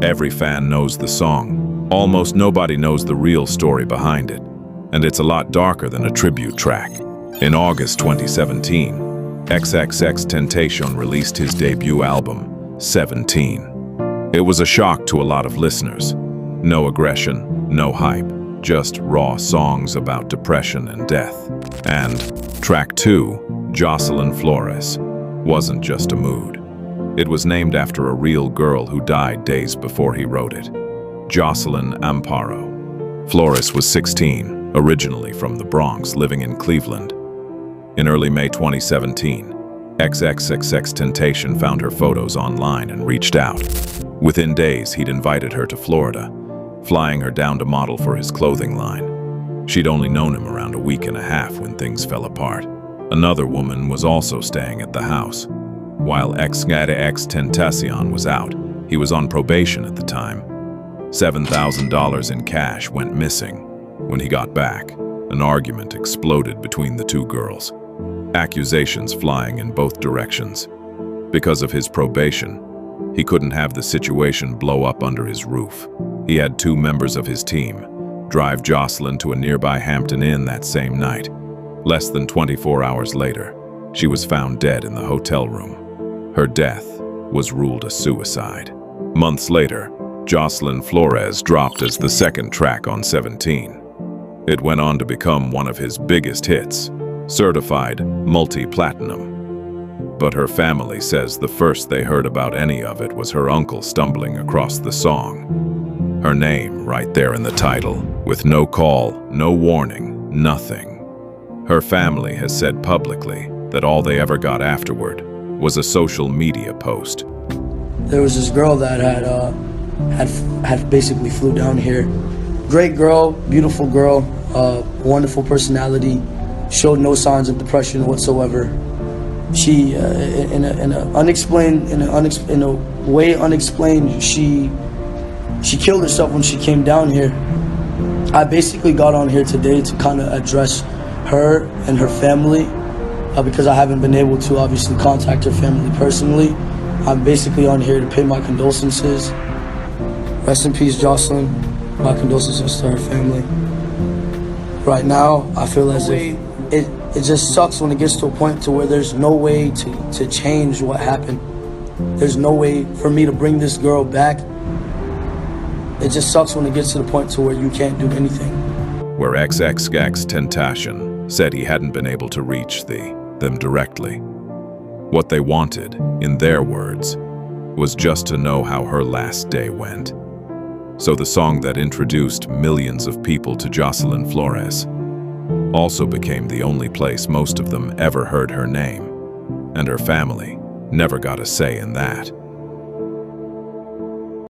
Every fan knows the song. Almost nobody knows the real story behind it. And it's a lot darker than a tribute track. In August 2017, XXXTentacion released his debut album, 17. It was a shock to a lot of listeners. No aggression, no hype, just raw songs about depression and death. And track 2, Jocelyn Flores, wasn't just a mood. It was named after a real girl who died days before he wrote it. Jocelyn Amparo. Flores was 16, originally from the Bronx, living in Cleveland. In early May 2017, XXXTentacion found her photos online and reached out. Within days, he'd invited her to Florida, flying her down to model for his clothing line. She'd only known him around a week and a half when things fell apart. Another woman was also staying at the house. While XXXTentacion was out, he was on probation at the time. $7,000 in cash went missing. When he got back, an argument exploded between the two girls. Accusations flying in both directions. Because of his probation, he couldn't have the situation blow up under his roof. He had 2 members of his team drive Jocelyn to a nearby Hampton Inn that same night. Less than 24 hours later, she was found dead in the hotel room. Her death was ruled a suicide. Months later, Jocelyn Flores dropped as the second track on 17. It went on to become one of his biggest hits, certified multi-platinum. But her family says the first they heard about any of it was her uncle stumbling across the song. Her name right there in the title, with no call, no warning, nothing. Her family has said publicly that all they ever got afterward was a social media post. There was this girl that had basically flew down here. Great girl, beautiful girl, wonderful personality, showed no signs of depression whatsoever. She, in a way unexplained, she killed herself when she came down here. I basically got on here today to kind of address her and her family, because I haven't been able to obviously contact her family personally. I'm basically on here to pay my condolences. Rest in peace, Jocelyn. My condolences to her family. Right now, I feel as if it just sucks when it gets to a point to where there's no way to change what happened. There's no way for me to bring this girl back. It just sucks when it gets to the point to where you can't do anything. Where XXXTentacion said he hadn't been able to reach them directly. What they wanted, in their words, was just to know how her last day went. So the song that introduced millions of people to Jocelyn Flores also became the only place most of them ever heard her name, and her family never got a say in that.